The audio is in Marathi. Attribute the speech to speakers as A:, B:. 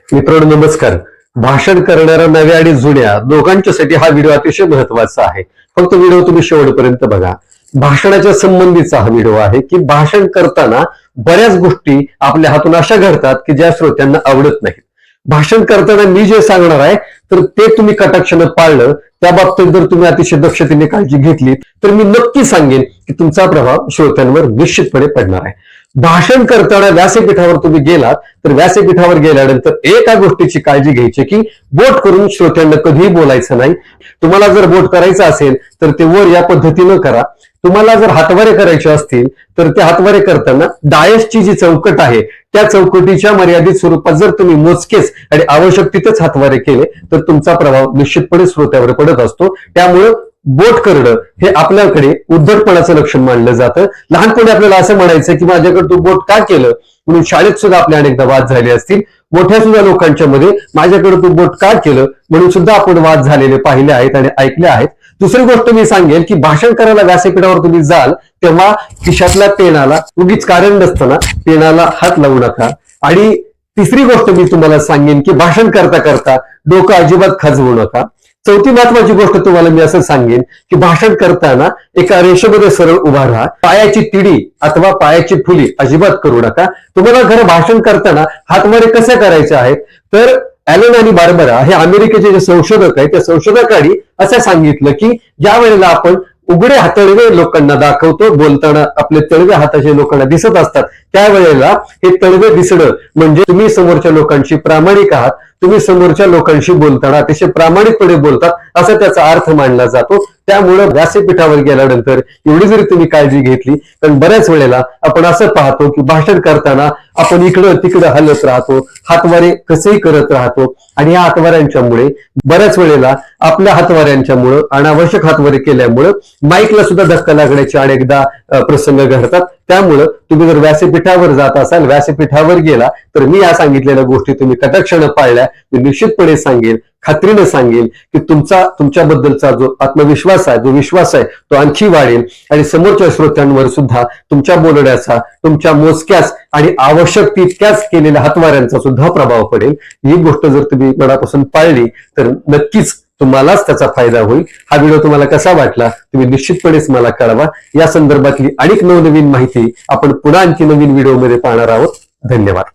A: मित्रांनो नमस्कार. भाषण करणाऱ्या नव्या आणि जुन्या दोघांच्यासाठी हा व्हिडिओ अतिशय महत्वाचा आहे. फक्त व्हिडिओ तुम्ही शेवटपर्यंत बघा. भाषणाच्या संबंधीचा हा व्हिडिओ आहे की भाषण करताना बऱ्याच गोष्टी आपल्या हातून अशा घडतात की ज्या श्रोत्यांना आवडत नाहीत. भाषण करताना मी जे सांगणार आहे तर ते तुम्ही कटाक्षानं पाळलं, त्या बाबतीत जर तुम्ही अतिशय दक्षतेने काळजी घेतली तर मी नक्की सांगेन की तुमचा प्रभाव श्रोत्यांवर निश्चितपणे पडणार आहे. भाषण करताना व्यासपीठावर तुम्ही गेलात तर व्यासपीठावर गेल्यानंतर एका गोष्टीची काळजी घ्यायची की बोट करून श्रोत्यांना कधीही बोलायचं नाही. तुम्हाला जर बोट करायचं असेल तर ते वर या पद्धतीनं करा. तुम्हाला जर हातवारे करायचे असतील तर ते हातवारे करताना डायसची जी चौकट आहे त्या चौकटीच्या मर्यादित स्वरूपात जर तुम्ही मोजकेच आणि आवश्यक तिथेच हातवारे केले तर तुमचा प्रभाव निश्चितपणे श्रोत्यावर पडत असतो. त्यामुळं बोट करणं हे आपल्याकडे उद्धटपणाचं लक्षण मानलं जातं. लहानपणी आपल्याला असं म्हणायचं की माझ्याकडे तू बोट का केलं, म्हणून शाळेत सुद्धा आपल्या अनेकदा वाद झाले असतील. मोठ्या सुद्धा लोकांच्या मध्ये माझ्याकडे तू बोट का केलं म्हणून सुद्धा आपण वाद झालेले पाहिले आहेत आणि ऐकले आहेत. दुसरी गोष्ट मी सांगेल की भाषण करायला व्यासपीठावर तुम्ही जाल तेव्हा खिशातल्या पेनाला उगीच कारण नसताना पेनाला हात लावू नका. आणि तिसरी गोष्ट मी तुम्हाला सांगेन की भाषण करता करता डोकं अजिबात खाजवू नका. चौथी महत्वाची गोष्ट तुम्हाला मी असं सांगेन की भाषण करताना एका रेषेमध्ये सरळ उभा राहा. पायाची तिडी अथवा पायाची फुली अजिबात करू नका. तुम्हाला खरं भाषण करताना हातवारे कसे करायचे आहेत तर ॲलन आणि बार्बरा हे अमेरिकेचे जे संशोधक आहेत त्या संशोधकांनी असं सांगितलं की ज्या वेळेला आपण उघडे हातळवे लोकांना दाखवतो, बोलताना आपले तळवे हाताचे लोकांना दिसत असतात, त्यावेळेला हे तळवे दिसणं म्हणजे तुम्ही समोरच्या लोकांशी प्रामाणिक आहात, तुम्ही समोरच्या लोकांशी बोलताना अतिशय प्रामाणिकपणे बोलतात असा त्याचा अर्थ मानला जातो. त्यामुळे व्यासपीठावर गेल्यानंतर एवढी जरी तुम्ही काळजी घेतली, कारण बऱ्याच वेळेला आपण असं पाहतो की भाषण करताना आपण इकडं तिकडं हलत राहतो, हातवारे कसेही करत राहतो आणि या हातवाऱ्यांच्यामुळे बऱ्याच वेळेला आपल्या हातवाऱ्यांच्यामुळं अनावश्यक हातवारे केल्यामुळं माईकला सुद्धा धक्का लागण्याचे अनेकदा प्रसंग घडतात. त्यामुळं तुम्ही जर व्यासपीठावर जात असाल, व्यासपीठावर गेला तर मी या सांगितलेल्या गोष्टी तुम्ही कटाक्षानं पाळल्या, मी निश्चितपणे सांगेल, खात्रीनं सांगेल की तुमच्याबद्दलचा जो आत्मविश्वास आहे, जो विश्वास आहे तो आणखी वाढेल आणि समोरच्या श्रोत्यांवर सुद्धा तुमच्या बोलण्याचा, तुमच्या मोजक्याच आणि आवश्यक तितक्याच केलेल्या हातवाऱ्यांचा सुद्धा प्रभाव पडेल. ही गोष्ट जर तुम्ही मनापासून पाळली तर नक्कीच तुम्हालाच त्याचा फायदा होईल. हा व्हिडिओ तुम्हाला कसा वाटला तुम्ही निश्चितपणेच मला कळवा. या संदर्भातली अनेक नवनवीन माहिती आपण पुन्हा आणखी नवीन व्हिडिओमध्ये पाहणार आहोत. धन्यवाद.